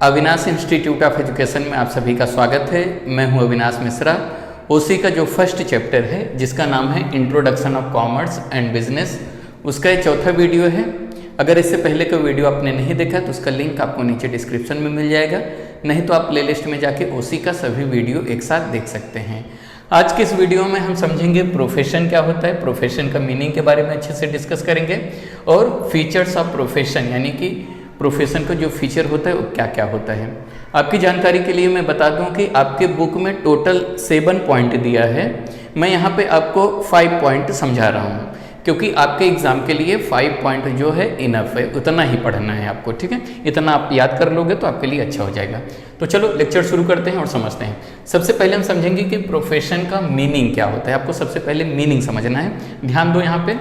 Avinash institute of education में आप सभी का स्वागत है। मैं हूं अविनाश मिश्रा। ओसी का जो फर्स्ट चैप्टर है जिसका नाम है introduction of commerce and business, उसका ये चौथा वीडियो है। अगर इससे पहले का वीडियो आपने नहीं देखा तो उसका लिंक आपको नीचे डिस्क्रिप्शन में मिल जाएगा, नहीं तो आप प्लेलिस्ट में जाके ओसी का सभी वीडियो एक साथ देख सकते हैं। आज के इस वीडियो में हम समझेंगे प्रोफेशन क्या होता है, प्रोफेशन का मीनिंग के बारे में अच्छे से डिस्कस करेंगे और फीचर्स ऑफ प्रोफेशन यानी कि प्रोफेशन का जो फीचर होता है वो क्या क्या होता है। आपकी जानकारी के लिए मैं बता दूं कि आपके बुक में टोटल 7 पॉइंट दिया है। मैं यहाँ पे आपको 5 पॉइंट समझा रहा हूँ क्योंकि आपके एग्जाम के लिए 5 पॉइंट जो है इनफ है, उतना ही पढ़ना है आपको, ठीक है। इतना आप याद कर लोगे तो आपके लिए अच्छा हो जाएगा। तो चलो लेक्चर शुरू करते हैं और समझते हैं। सबसे पहले हम समझेंगे कि प्रोफेशन का मीनिंग क्या होता है। आपको सबसे पहले मीनिंग समझना है, ध्यान दो यहाँ पे।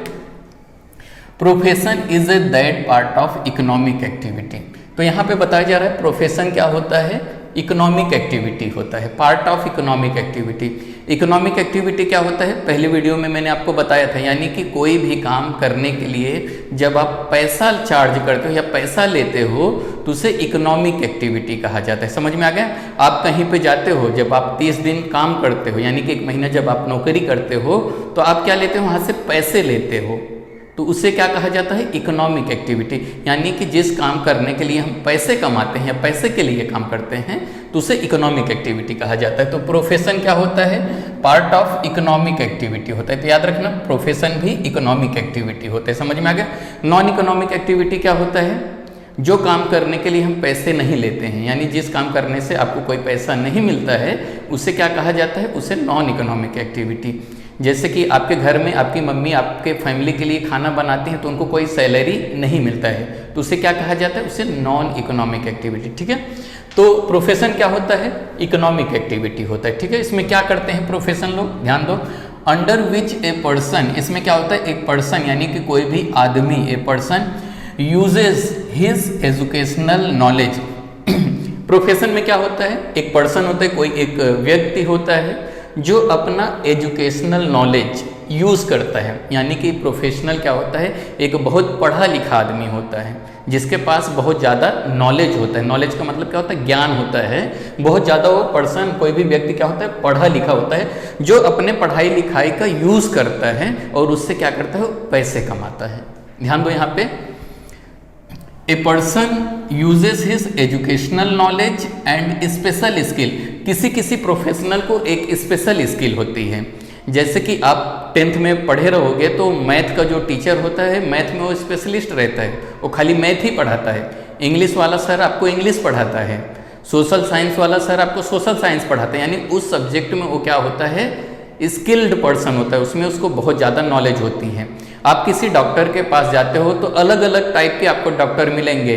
Profession is a that part of economic activity. तो यहाँ पे बताया जा रहा है प्रोफेशन क्या होता है, इकोनॉमिक एक्टिविटी होता है, part of economic activity. Economic activity क्या होता है, पहले वीडियो में मैंने आपको बताया था, यानी कि कोई भी काम करने के लिए जब आप पैसा चार्ज करते हो या पैसा लेते हो तो उसे इकोनॉमिक एक्टिविटी कहा जाता है। समझ में आ गया। आप कहीं पे जाते हो, जब आप 30 दिन काम करते हो यानी कि 1 महीना जब आप नौकरी करते हो तो आप क्या लेते हो, वहाँ से पैसे लेते हो, तो उसे क्या कहा जाता है, इकोनॉमिक एक्टिविटी। यानी कि जिस काम करने के लिए हम पैसे कमाते हैं या पैसे के लिए काम करते हैं तो उसे इकोनॉमिक एक्टिविटी कहा जाता है। तो प्रोफेशन क्या होता है, पार्ट ऑफ इकोनॉमिक एक्टिविटी होता है। तो याद रखना प्रोफेशन भी इकोनॉमिक एक्टिविटी होता है। समझ में आ गया। नॉन इकोनॉमिक एक्टिविटी क्या होता है, जो काम करने के लिए हम पैसे नहीं लेते हैं, यानी जिस काम करने से आपको कोई पैसा नहीं मिलता है उसे क्या कहा जाता है, उसे नॉन इकोनॉमिक एक्टिविटी। जैसे कि आपके घर में आपकी मम्मी आपके फैमिली के लिए खाना बनाती हैं तो उनको कोई सैलरी नहीं मिलता है, तो उसे क्या कहा जाता है, उसे नॉन इकोनॉमिक एक्टिविटी, ठीक है। तो प्रोफेशन क्या होता है, इकोनॉमिक एक्टिविटी होता है, ठीक है। इसमें क्या करते हैं प्रोफेशन लोग, ध्यान दो। अंडर विच ए पर्सन, इसमें क्या होता है, एक पर्सन यानी कि कोई भी आदमी, a person uses his educational knowledge. Profession में क्या होता है, एक पर्सन होता है, कोई एक व्यक्ति होता है जो अपना एजुकेशनल नॉलेज यूज़ करता है। यानी कि प्रोफेशनल क्या होता है, एक बहुत पढ़ा लिखा आदमी होता है जिसके पास बहुत ज़्यादा नॉलेज होता है। नॉलेज का मतलब क्या होता है, ज्ञान होता है बहुत ज़्यादा। वो पर्सन, कोई भी व्यक्ति क्या होता है, पढ़ा लिखा होता है जो अपने पढ़ाई लिखाई का यूज़ करता है और उससे क्या करता है, पैसे कमाता है। ध्यान दो यहाँ पे, a person uses his educational knowledge and special skill. किसी किसी प्रोफेशनल को एक स्पेशल स्किल होती है। जैसे कि आप 10th में पढ़े रहोगे तो मैथ का जो टीचर होता है, मैथ में वो स्पेशलिस्ट रहता है, वो खाली मैथ ही पढ़ाता है। इंग्लिश वाला सर आपको इंग्लिश पढ़ाता है, सोशल साइंस वाला सर आपको सोशल साइंस पढ़ाता है। यानी उस सब्जेक्ट में वो क्या होता है, स्किल्ड पर्सन होता है, उसमें उसको बहुत ज़्यादा नॉलेज होती है। आप किसी डॉक्टर के पास जाते हो तो अलग अलग टाइप के आपको डॉक्टर मिलेंगे।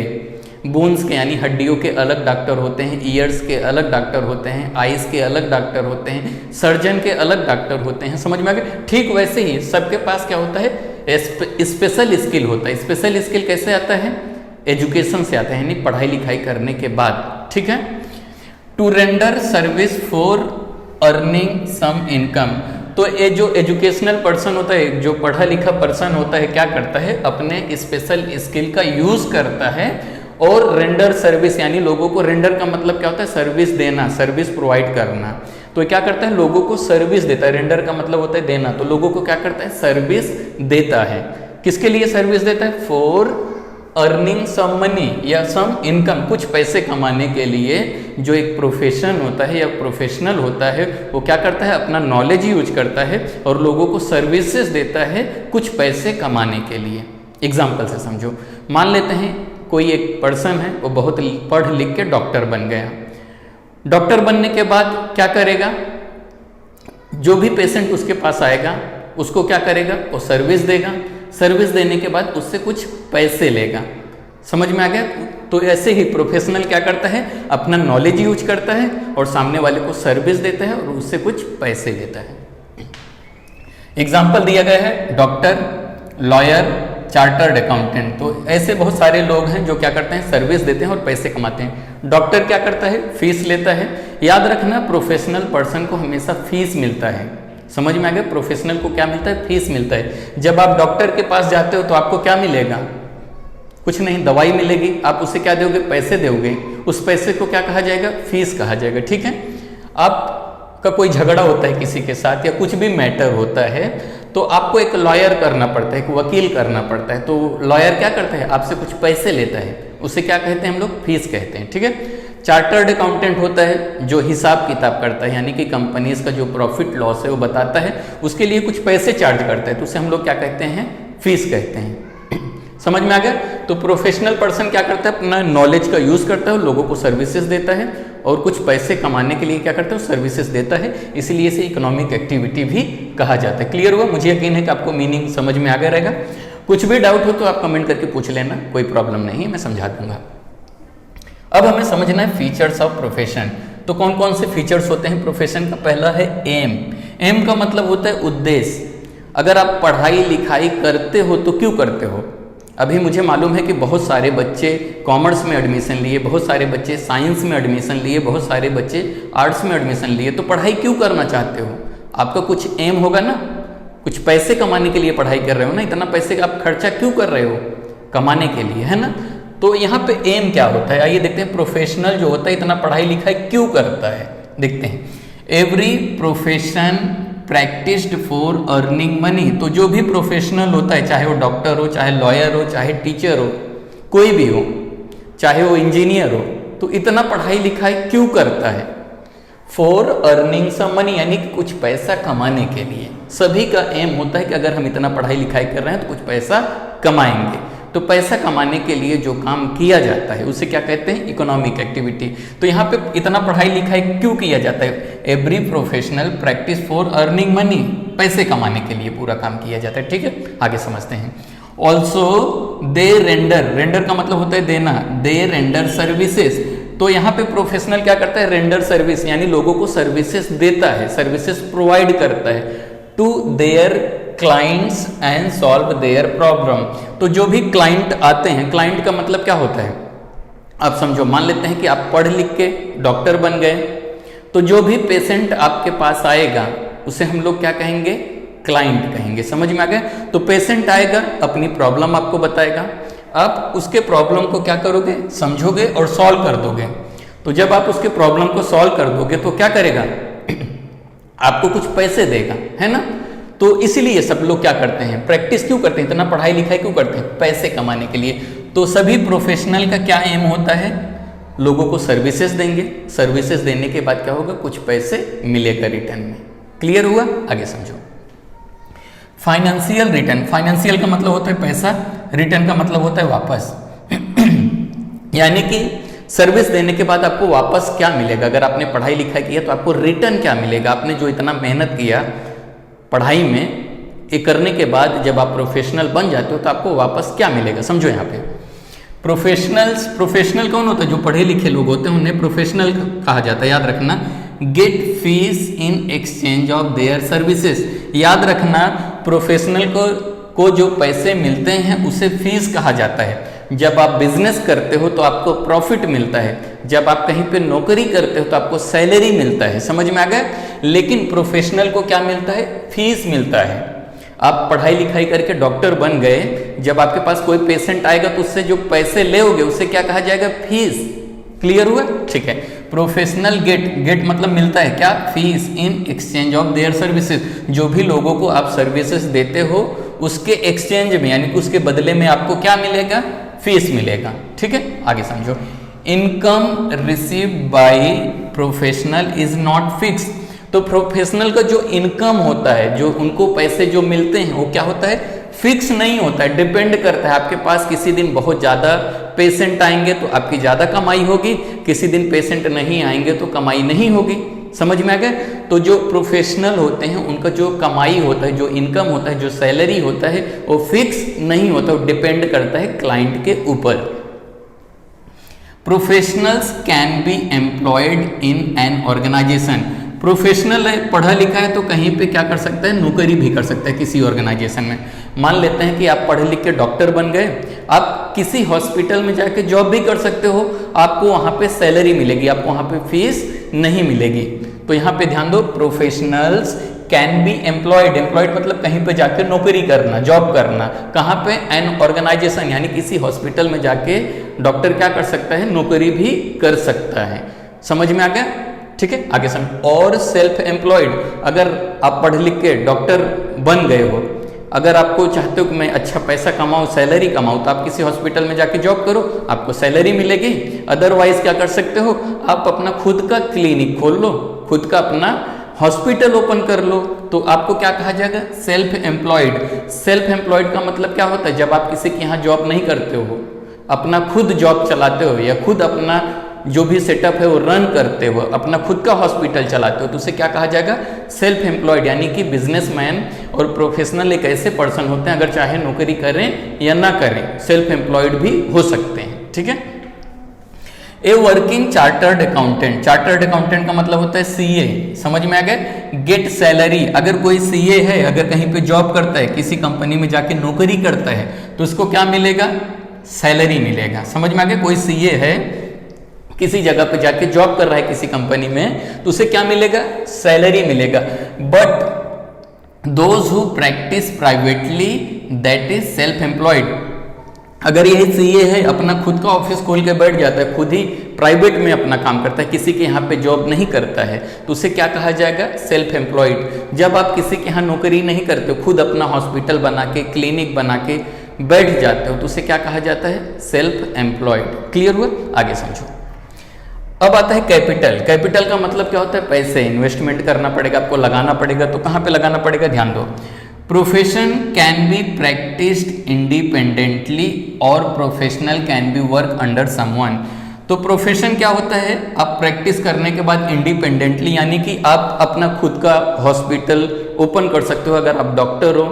बोन्स के यानी हड्डियों के अलग डॉक्टर होते हैं, ईयर्स के अलग डॉक्टर होते हैं, आइज़ के अलग डॉक्टर होते हैं, सर्जन के अलग डॉक्टर होते हैं। समझ में आ गया। ठीक वैसे ही सबके पास क्या होता है, स्पेशल स्किल होता है। स्पेशल स्किल कैसे आता है, एजुकेशन से आता है, यानी पढ़ाई लिखाई करने के बाद, ठीक है। To render service for earning some income. तो ये जो एजुकेशनल पर्सन होता है, जो पढ़ा लिखा पर्सन होता है, क्या करता है, अपने स्पेशल स्किल का यूज़ करता है और रेंडर सर्विस, यानी लोगों को, रेंडर का मतलब क्या होता है, सर्विस देना, सर्विस प्रोवाइड करना। तो क्या करता है, लोगों को सर्विस देता है। रेंडर का मतलब होता है देना, तो लोगों को क्या करता है, सर्विस देता है। किसके लिए सर्विस देता है, फॉर अर्निंग सम मनी या सम इनकम, कुछ पैसे कमाने के लिए। जो एक प्रोफेशन होता है या प्रोफेशनल होता है वो क्या करता है, अपना नॉलेज यूज करता है और लोगों को सर्विसेज देता है कुछ पैसे कमाने के लिए। एग्जाम्पल से समझो, मान लेते हैं कोई एक पर्सन है, वो बहुत पढ़ लिख के डॉक्टर बन गया। डॉक्टर बनने के बाद क्या करेगा, जो भी पेशेंट उसके पास आएगा उसको क्या करेगा, वो सर्विस देगा। सर्विस देने के बाद उससे कुछ पैसे लेगा। समझ में आ गया। तो ऐसे ही प्रोफेशनल क्या करता है, अपना नॉलेज यूज करता है और सामने वाले को सर्विस देता है और उससे कुछ पैसे लेता है। एग्जाम्पल दिया गया है डॉक्टर, लॉयर, चार्टर्ड अकाउंटेंट। तो ऐसे बहुत सारे लोग हैं जो क्या करते हैं, सर्विस देते हैं और पैसे कमाते हैं। डॉक्टर क्या करता है, फीस लेता है। याद रखना प्रोफेशनल पर्सन को हमेशा फीस मिलता है। समझ में आ गया। प्रोफेशनल को क्या मिलता है, फीस मिलता है। जब आप डॉक्टर के पास जाते हो तो आपको क्या मिलेगा, कुछ नहीं, दवाई मिलेगी, आप उसे क्या दोगे, पैसे दोगे। उस पैसे को क्या कहा जाएगा? फीस कहा जाएगा। ठीक है, आपका कोई झगड़ा होता है किसी के साथ या कुछ भी मैटर होता है तो आपको एक लॉयर करना पड़ता है, एक वकील करना पड़ता है। तो लॉयर क्या करता है? आपसे कुछ पैसे लेता है, उसे क्या कहते हैं हम लोग? फीस कहते हैं। ठीक है, चार्टर्ड अकाउंटेंट होता है जो हिसाब किताब करता है, यानी कि कंपनीज का जो प्रॉफिट लॉस है वो बताता है, उसके लिए कुछ पैसे चार्ज करता है, तो उसे हम लोग क्या कहते हैं? फीस कहते हैं। समझ में आ गया? तो प्रोफेशनल पर्सन क्या करता है? अपना नॉलेज का यूज करता है, लोगों को सर्विसेज देता है और कुछ पैसे कमाने के लिए क्या करता है? सर्विसेज देता है, इसलिए इसे इकोनॉमिक एक्टिविटी भी कहा जाता है। क्लियर हुआ? मुझे यकीन है कि आपको मीनिंग समझ में आ गया रहेगा। कुछ भी डाउट हो तो आप कमेंट करके पूछ लेना, कोई प्रॉब्लम नहीं है, मैं समझा दूंगा। अब हमें समझना है फीचर्स ऑफ प्रोफेशन। तो कौन कौन से फीचर्स होते हैं प्रोफेशन का? पहला है एम। एम का मतलब होता है उद्देश्य। अगर आप पढ़ाई लिखाई करते हो तो क्यों करते हो? अभी मुझे मालूम है कि बहुत सारे बच्चे कॉमर्स में एडमिशन लिए, बहुत सारे बच्चे साइंस में एडमिशन लिए, बहुत सारे बच्चे आर्ट्स में एडमिशन लिए, तो पढ़ाई क्यों करना चाहते हो? आपका कुछ एम होगा ना, कुछ पैसे कमाने के लिए पढ़ाई कर रहे हो ना, इतना पैसे का आप खर्चा क्यों कर रहे हो? कमाने के लिए, है ना। तो यहाँ पे एम क्या होता है, आइए देखते हैं। प्रोफेशनल जो होता है इतना पढ़ाई लिखाई क्यों करता है, देखते हैं। Every profession practised for earning money. तो जो भी प्रोफेशनल होता है, चाहे वो डॉक्टर हो, चाहे लॉयर हो, चाहे टीचर हो, कोई भी हो, चाहे वो इंजीनियर हो, तो इतना पढ़ाई लिखाई क्यों करता है? फॉर अर्निंग सम मनी, यानी कि कुछ पैसा कमाने के लिए। सभी का एम होता है कि अगर हम इतना पढ़ाई लिखाई कर रहे हैं तो कुछ पैसा कमाएंगे। तो पैसा कमाने के लिए जो काम किया जाता है उसे क्या कहते हैं? Economic activity. तो यहाँ पे इतना पढ़ाई लिखाई क्यों किया जाता है? Every professional practice for earning money, पैसे कमाने के लिए पूरा काम किया जाता है। ठीक है, आगे समझते हैं। ऑल्सो दे रेंडर, रेंडर का मतलब होता है देना, दे रेंडर सर्विसेज। तो यहाँ पे प्रोफेशनल क्या करता है? रेंडर सर्विस, यानी लोगों को सर्विसेज देता है, सर्विसेज प्रोवाइड करता है to their clients and solve their problem. तो जो भी क्लाइंट आते हैं, क्लाइंट का मतलब क्या होता है? आप समझो, मान लेते हैं कि आप पढ़ लिख के डॉक्टर बन गए, तो जो भी पेशेंट आपके पास आएगा उसे हम लोग क्या कहेंगे? क्लाइंट कहेंगे। समझ में आ गया? तो पेशेंट आएगा, अपनी प्रॉब्लम आपको बताएगा, आप उसके प्रॉब्लम को क्या करोगे? समझोगे और सॉल्व कर दोगे। तो जब आप उसके प्रॉब्लम को सॉल्व कर दोगे तो क्या करेगा? आपको कुछ पैसे देगा, है ना। तो इसीलिए सब लोग क्या करते हैं? प्रैक्टिस क्यों करते हैं? इतना पढ़ाई लिखाई क्यों करते हैं? पैसे कमाने के लिए। तो सभी प्रोफेशनल का क्या एम होता है? लोगों को सर्विसेज देंगे, सर्विसेज देने के बाद क्या होगा? कुछ पैसे मिलेगा रिटर्न में। क्लियर हुआ? आगे समझो। फाइनेंशियल रिटर्न, फाइनेंशियल का मतलब होता है पैसा, रिटर्न का मतलब होता है वापस। यानी कि सर्विस देने के बाद आपको वापस क्या मिलेगा? अगर आपने पढ़ाई लिखाई किया तो आपको रिटर्न क्या मिलेगा? आपने जो इतना मेहनत किया पढ़ाई में, ये करने के बाद जब आप प्रोफेशनल बन जाते हो तो आपको वापस क्या मिलेगा? समझो यहाँ पे प्रोफेशनल कौन होता है? जो पढ़े लिखे लोग होते हैं उन्हें प्रोफेशनल कहा जाता है। याद रखना, get fees in exchange of their services. याद रखना, प्रोफेशनल को जो पैसे मिलते हैं उसे फीस कहा जाता है। जब आप बिजनेस करते हो तो आपको प्रॉफिट मिलता है, जब आप कहीं पे नौकरी करते हो तो आपको सैलरी मिलता है। समझ में आ गया? लेकिन प्रोफेशनल को क्या मिलता है? फीस मिलता है। आप पढ़ाई लिखाई करके डॉक्टर बन गए, जब आपके पास कोई पेशेंट आएगा तो उससे जो पैसे लेओगे उसे क्या कहा जाएगा? फीस। क्लियर हुआ? ठीक है। प्रोफेशनल गेट मतलब मिलता है क्या? Fees in exchange of their services. जो भी लोगों को आप सर्विसेज देते हो उसके एक्सचेंज में, यानी कि उसके बदले में आपको क्या मिलेगा? फीस मिलेगा। ठीक है, आगे समझो। Income received by professional is not fix. तो प्रोफेशनल का जो इनकम होता है, जो उनको पैसे जो मिलते हैं वो क्या होता है? फिक्स नहीं होता है, डिपेंड करता है। आपके पास किसी दिन बहुत ज़्यादा पेशेंट आएंगे तो आपकी ज़्यादा कमाई होगी, किसी दिन पेशेंट नहीं आएंगे तो कमाई नहीं होगी। समझ में आ गया? तो जो प्रोफेशनल होते हैं उनका जो कमाई होता है, जो इनकम होता है, जो सैलरी होता है वो फिक्स नहीं होता, वो डिपेंड करता है क्लाइंट के ऊपर। Professionals can be employed in an organisation. Professional है, पढ़ा लिखा है, तो कहीं पे क्या कर सकता है? नौकरी भी कर सकता है किसी ऑर्गेनाइजेशन में। मान लेते हैं कि आप पढ़े लिख के डॉक्टर बन गए, आप किसी हॉस्पिटल में जाके जॉब भी कर सकते हो, आपको वहाँ पे सैलरी मिलेगी, आपको वहाँ पे फीस नहीं मिलेगी। तो यहाँ पे ध्यान दो, professionals can be employed, employed मतलब कहीं पे जाके नौकरी करना, जॉब करना, कहाँ पे, एन ऑर्गेनाइजेशन यानी किसी हॉस्पिटल में जाके डॉक्टर क्या कर सकता है, नौकरी भी कर सकता है। समझ में आ गया, ठीक है, आगे समझ। और सेल्फ एम्प्लॉयड, अगर आप पढ़ लिख के डॉक्टर बन गए हो, अगर आपको चाहते हो कि मैं अच्छा पैसा कमाऊं, सैलरी कमाऊं, तो आप किसी हॉस्पिटल में जाके जॉब करो, आपको सैलरी मिलेगी। अदरवाइज क्या कर सकते हो, आप अपना खुद का क्लिनिक खोल लो, खुद का अपना हॉस्पिटल ओपन कर लो, तो आपको क्या कहा जाएगा, सेल्फ एम्प्लॉयड। सेल्फ एम्प्लॉयड का मतलब क्या होता है, जब आप किसी के यहाँ जॉब नहीं करते हो, अपना खुद जॉब चलाते हो या खुद अपना जो भी सेटअप है वो रन करते हो, अपना खुद का हॉस्पिटल चलाते हो, तो उसे क्या कहा जाएगा, सेल्फ एम्प्लॉयड। यानी कि बिजनेसमैन और प्रोफेशनल एक ऐसे पर्सन होते हैं, अगर चाहे नौकरी करें या ना करें, सेल्फ एम्प्लॉयड भी हो सकते हैं, ठीक है। A working chartered accountant, chartered accountant का मतलब होता है सीए, समझ में आ गया। गेट सैलरी, अगर कोई सीए है, अगर कहीं पे जॉब करता है, किसी कंपनी में जाके नौकरी करता है, तो उसको क्या मिलेगा, सैलरी मिलेगा। समझ में आ गया, कोई सीए है, किसी जगह पे जाके जॉब कर रहा है किसी कंपनी में, तो उसे क्या मिलेगा, सैलरी मिलेगा। But those who practice privately that is self employed, अगर यही सीए है, अपना खुद का ऑफिस खोल के बैठ जाता है, खुद ही प्राइवेट में अपना काम करता है, किसी के यहाँ पे जॉब नहीं करता है, तो उसे क्या कहा जाएगा, सेल्फ एम्प्लॉयड। जब आप किसी के यहाँ नौकरी नहीं करते हो, खुद अपना हॉस्पिटल बना के, क्लिनिक बना के बैठ जाते हो, तो उसे क्या कहा जाता है, सेल्फ एम्प्लॉयड। क्लियर हुआ, आगे समझो। अब आता है कैपिटल। कैपिटल का मतलब क्या होता है, पैसे, इन्वेस्टमेंट करना पड़ेगा, आपको लगाना पड़ेगा, तो कहाँ पे लगाना पड़ेगा, ध्यान दो। Profession can be practised independently और professional can be work under someone. तो प्रोफेशन क्या होता है, आप प्रैक्टिस करने के बाद इंडिपेंडेंटली, यानी कि आप अपना खुद का हॉस्पिटल ओपन कर सकते हो, अगर आप डॉक्टर हो,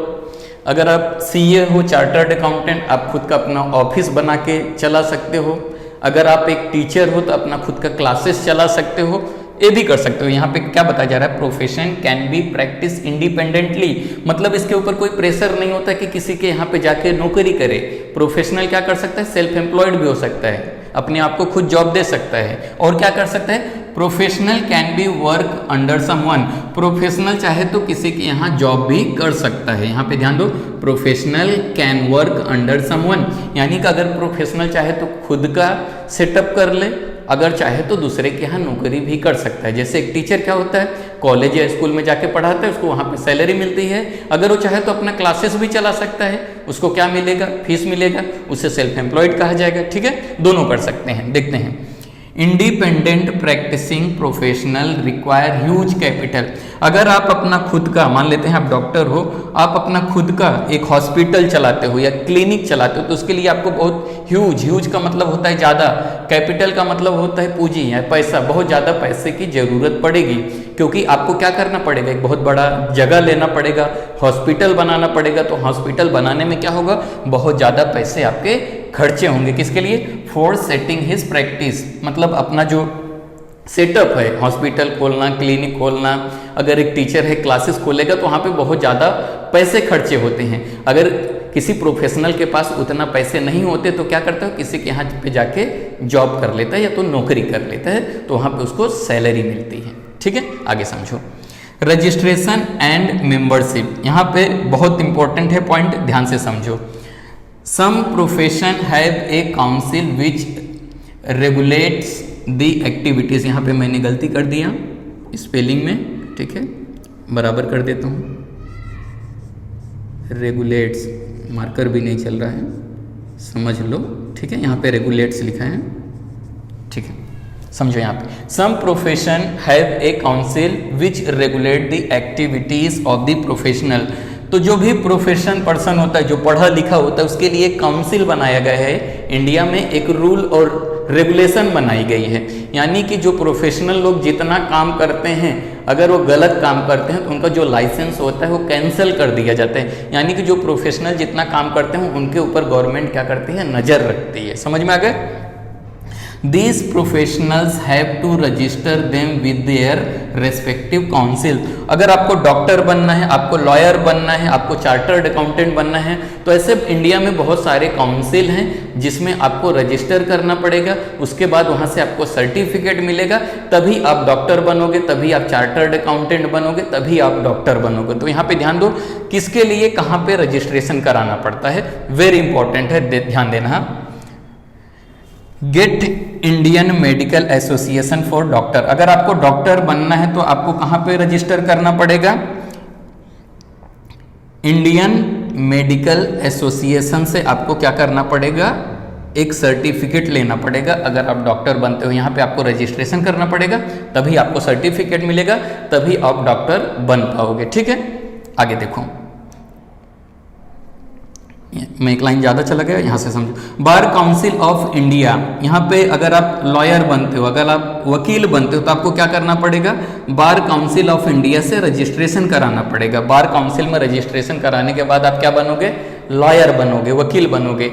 अगर आप सीए हो, चार्टर्ड अकाउंटेंट, आप खुद का अपना ऑफिस बना के चला सकते हो, अगर आप एक टीचर हो तो अपना खुद का क्लासेस चला सकते हो, ये भी कर सकते हो। यहाँ पे क्या बताया जा रहा है, profession can B practice independently, मतलब इसके ऊपर कोई प्रेशर नहीं होता कि किसी के यहाँ पे जाके नौकरी करे। प्रोफेशनल क्या कर सकता है, सेल्फ एम्प्लॉयड भी हो सकता है, अपने आप को खुद जॉब दे सकता है। और क्या कर सकता है, professional can be work under someone, professional चाहे तो किसी के यहाँ जॉब भी कर सकता है। यहाँ पे ध्यान दो, professional can work under someone, यानी कि अगर प्रोफेशनल चाहे तो खुद का सेटअप कर ले, अगर चाहे तो दूसरे के यहाँ नौकरी भी कर सकता है। जैसे एक टीचर क्या होता है, कॉलेज या स्कूल में जाके पढ़ाता है, उसको वहाँ पे सैलरी मिलती है, अगर वो चाहे तो अपना क्लासेस भी चला सकता है, उसको क्या मिलेगा, फीस मिलेगा, उसे सेल्फ एम्प्लॉयड कहा जाएगा, ठीक है। दोनों कर सकते हैं। देखते हैं, independent practising professional require huge capital, अगर आप अपना खुद का, मान लेते हैं आप डॉक्टर हो, आप अपना खुद का एक हॉस्पिटल चलाते हो या क्लिनिक चलाते हो, तो उसके लिए आपको बहुत ह्यूज का मतलब होता है ज़्यादा, कैपिटल का मतलब होता है पूंजी या पैसा, बहुत ज़्यादा पैसे की जरूरत पड़ेगी, क्योंकि आपको क्या करना पड़ेगा, एक बहुत बड़ा जगह लेना पड़ेगा, हॉस्पिटल बनाना पड़ेगा, तो हॉस्पिटल बनाने में क्या होगा, बहुत ज़्यादा पैसे आपके खर्चे होंगे। किसके लिए, फॉर सेटिंग हिज प्रैक्टिस, मतलब अपना जो सेटअप है, हॉस्पिटल खोलना, क्लिनिक खोलना, अगर एक टीचर है क्लासेस खोलेगा तो वहाँ पे बहुत ज़्यादा पैसे खर्चे होते हैं। अगर किसी प्रोफेशनल के पास उतना पैसे नहीं होते तो क्या करता है, किसी के यहाँ पे जाके जॉब कर लेता है या तो नौकरी कर लेता है, तो वहाँ पे उसको सैलरी मिलती है, ठीक है। आगे समझो, रजिस्ट्रेशन एंड मेंबरशिप, यहाँ पे बहुत इंपॉर्टेंट है पॉइंट, ध्यान से समझो। Some profession have a council which regulates the activities, यहाँ पे मैंने गलती कर दिया स्पेलिंग में, ठीक है, बराबर कर देता हूँ, रेगुलेट्स, मार्कर भी नहीं चल रहा है, समझ लो, ठीक है, यहाँ पे रेगुलेट्स लिखा है, ठीक है, समझो। यहाँ पे some profession have a council which regulate the activities of the professional, तो जो भी प्रोफेशन पर्सन होता है, जो पढ़ा लिखा होता है, उसके लिए काउंसिल बनाया गया है। इंडिया में एक रूल और रेगुलेशन बनाई गई है, यानी कि जो प्रोफेशनल लोग जितना काम करते हैं, अगर वो गलत काम करते हैं तो उनका जो लाइसेंस होता है वो कैंसिल कर दिया जाता है। यानी कि जो प्रोफेशनल जितना काम करते हैं उनके ऊपर गवर्नमेंट क्या करती है, नज़र रखती है। समझ में आ गए। These professionals have to register them with their respective council। अगर आपको डॉक्टर बनना है, आपको लॉयर बनना है, आपको चार्टर्ड अकाउंटेंट बनना है, तो ऐसे इंडिया में बहुत सारे काउंसिल हैं जिसमें आपको रजिस्टर करना पड़ेगा। उसके बाद वहाँ से आपको सर्टिफिकेट मिलेगा, तभी आप डॉक्टर बनोगे, तभी आप चार्टर्ड अकाउंटेंट बनोगे, तभी आप डॉक्टर बनोगे। तो यहाँ पे ध्यान दो किसके लिए कहाँ पे रजिस्ट्रेशन कराना पड़ता है, वेरी इंपॉर्टेंट है, ध्यान देना। Get Indian Medical Association for doctor. अगर आपको डॉक्टर बनना है तो आपको कहां पे रजिस्टर करना पड़ेगा? इंडियन मेडिकल एसोसिएशन से आपको क्या करना पड़ेगा? एक सर्टिफिकेट लेना पड़ेगा। अगर आप डॉक्टर बनते हो यहाँ पे आपको रजिस्ट्रेशन करना पड़ेगा, तभी आपको सर्टिफिकेट मिलेगा, तभी आप डॉक्टर बन पाओगे। ठीक है, आगे देखो, मैं एक लाइन ज़्यादा चला गया, यहाँ से समझो। बार काउंसिल ऑफ इंडिया, यहाँ पे अगर आप लॉयर बनते हो, अगर आप वकील बनते हो, तो आपको क्या करना पड़ेगा? बार काउंसिल ऑफ इंडिया से रजिस्ट्रेशन कराना पड़ेगा। बार काउंसिल में रजिस्ट्रेशन कराने के बाद आप क्या बनोगे? लॉयर बनोगे, वकील बनोगे।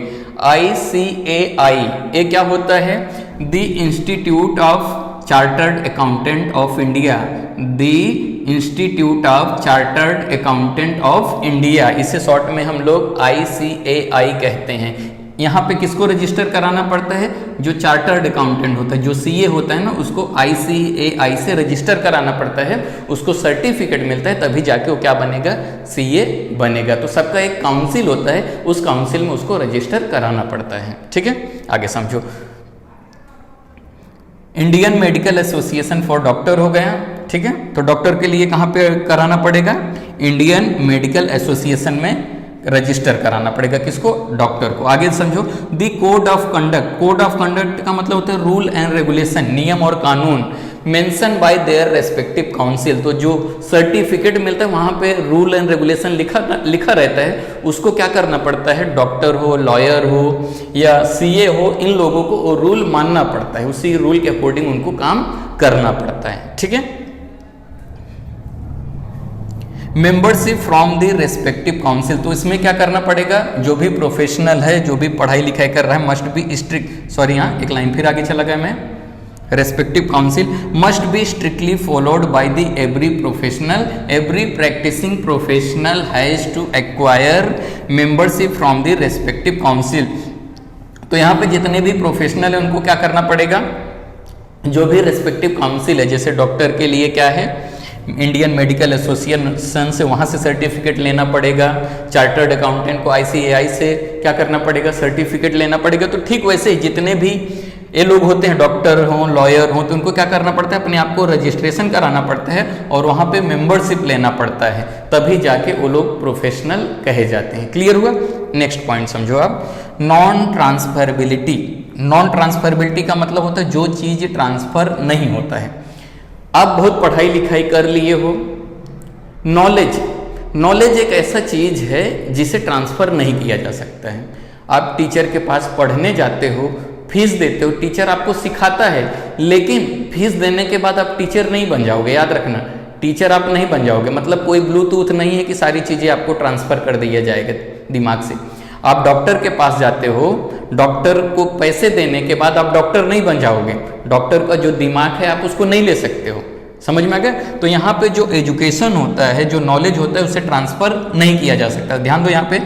ICAI ये क्या होता है? The institute of chartered accountant of India, the institute of chartered accountant of India, इसे शॉर्ट में हम लोग ICAI कहते हैं। यहाँ पे किसको रजिस्टर कराना पड़ता है? जो चार्टर्ड अकाउंटेंट होता है, जो CA होता है ना, उसको ICAI से रजिस्टर कराना पड़ता है, उसको सर्टिफिकेट मिलता है, तभी जाके वो क्या बनेगा? CA बनेगा। तो सबका एक काउंसिल होता है, उस काउंसिल में उसको रजिस्टर कराना पड़ता है। ठीक है, आगे समझो। Indian Medical Association for doctor हो गया। ठीक है, तो डॉक्टर के लिए कहाँ पे कराना पड़ेगा? इंडियन मेडिकल एसोसिएशन में रजिस्टर कराना पड़ेगा। किसको? डॉक्टर को। आगे समझो, the code of conduct. Code of conduct का मतलब होता है रूल एंड रेगुलेशन, नियम और कानून, mention by their respective council. तो जो सर्टिफिकेट मिलता है वहाँ पे रूल एंड रेगुलेशन लिखा रहता है, उसको क्या करना पड़ता है? डॉक्टर हो, लॉयर हो या CA हो, इन लोगों को वो रूल मानना पड़ता है, उसी रूल के अकॉर्डिंग उनको काम करना पड़ता है। ठीक है, membership from the respective council. तो इसमें क्या करना पड़ेगा? जो भी प्रोफेशनल है, जो भी पढ़ाई लिखाई कर रहा है, मस्ट बी स्ट्रिक्ट, सॉरी यहाँ एक लाइन फिर आगे चला गया मैं, respective council must be strictly followed by the every professional, every practising professional has to acquire membership from the respective council. तो यहाँ पे जितने भी प्रोफेशनल है उनको क्या करना पड़ेगा? जो भी रेस्पेक्टिव काउंसिल है, जैसे डॉक्टर के लिए क्या है? इंडियन मेडिकल एसोसिएशन से वहाँ से सर्टिफिकेट लेना पड़ेगा। चार्टर्ड अकाउंटेंट को ICAI से क्या करना पड़ेगा? सर्टिफिकेट लेना पड़ेगा। तो ठीक वैसे ही जितने भी ये लोग होते हैं, डॉक्टर हों, लॉयर हों, तो उनको क्या करना पड़ता है? अपने आप को रजिस्ट्रेशन कराना पड़ता है और वहाँ पे मेंबरशिप लेना पड़ता है, तभी जाके वो लोग प्रोफेशनल कहे जाते हैं। क्लियर हुआ? नेक्स्ट पॉइंट समझो आप, नॉन ट्रांसफरेबिलिटी। नॉन ट्रांसफरेबिलिटी का मतलब होता है जो चीज़ ट्रांसफर नहीं होता है। आप बहुत पढ़ाई लिखाई कर लिए हो, नॉलेज एक ऐसा चीज है जिसे ट्रांसफर नहीं किया जा सकता है। आप टीचर के पास पढ़ने जाते हो, फीस देते हो, टीचर आपको सिखाता है, लेकिन फीस देने के बाद आप टीचर नहीं बन जाओगे। याद रखना, टीचर आप नहीं बन जाओगे, मतलब कोई ब्लूटूथ नहीं है कि सारी चीजें आपको ट्रांसफर कर दिया जाएगा दिमाग से। आप डॉक्टर के पास जाते हो, डॉक्टर को पैसे देने के बाद आप डॉक्टर नहीं बन जाओगे। डॉक्टर का जो दिमाग है आप उसको नहीं ले सकते हो। समझ में आ गया? तो यहाँ पे जो एजुकेशन होता है, जो नॉलेज होता है, उसे ट्रांसफर नहीं किया जा सकता। ध्यान दो, यहाँ पे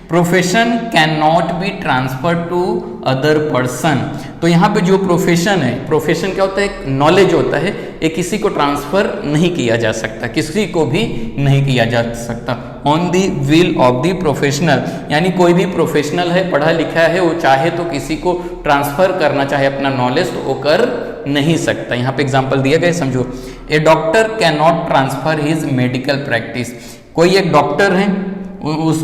profession cannot be transfer to other person. तो यहाँ पे जो प्रोफेशन है, प्रोफेशन क्या होता है? नॉलेज होता है, ये किसी को ट्रांसफर नहीं किया जा सकता, किसी को भी नहीं किया जा सकता। On the will of the professional, यानी कोई भी प्रोफेशनल है, पढ़ा लिखा है, वो चाहे तो किसी को ट्रांसफर करना चाहे अपना नॉलेज, तो वो कर नहीं सकता। यहाँ पे एग्जाम्पल दिया गया, समझो। A doctor can not transfer his medical practice. कोई एक डॉक्टर है,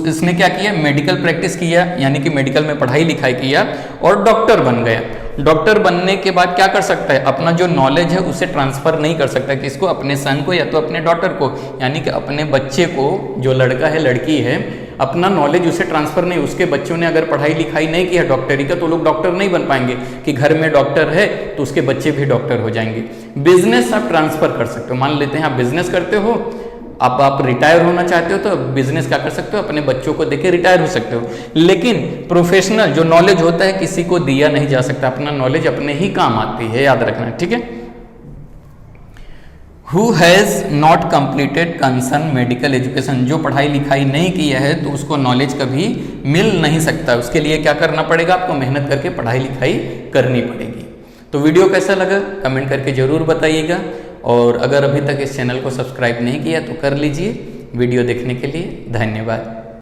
इसने क्या किया? मेडिकल प्रैक्टिस किया, यानी कि मेडिकल में पढ़ाई लिखाई किया और डॉक्टर बन गया। डॉक्टर बनने के बाद क्या कर सकता है? अपना जो नॉलेज है उसे ट्रांसफर नहीं कर सकता। किसको? अपने सन को या तो अपने डॉटर को, यानी कि अपने बच्चे को, जो लड़का है लड़की है, अपना नॉलेज उसे ट्रांसफर नहीं। उसके बच्चों ने अगर पढ़ाई लिखाई नहीं किया डॉक्टरी का, तो लोग डॉक्टर नहीं बन पाएंगे। कि घर में डॉक्टर है तो उसके बच्चे भी डॉक्टर हो जाएंगे। बिजनेस आप ट्रांसफर कर सकते हो। मान लेते हैं आप बिजनेस करते हो, अब आप रिटायर होना चाहते हो तो बिजनेस क्या कर सकते हो, अपने बच्चों को देके रिटायर हो सकते हो। लेकिन प्रोफेशनल जो नॉलेज होता है किसी को दिया नहीं जा सकता, अपना नॉलेज अपने ही काम आती है, याद रखना, ठीक है। Who has not completed concern medical education, जो पढ़ाई लिखाई नहीं किया है तो उसको नॉलेज कभी मिल नहीं सकता, उसके लिए क्या करना पड़ेगा, आपको मेहनत करके पढ़ाई लिखाई करनी पड़ेगी। तो वीडियो कैसा लगा कमेंट करके जरूर बताइएगा, और अगर अभी तक इस चैनल को सब्सक्राइब नहीं किया तो कर लीजिए। वीडियो देखने के लिए धन्यवाद।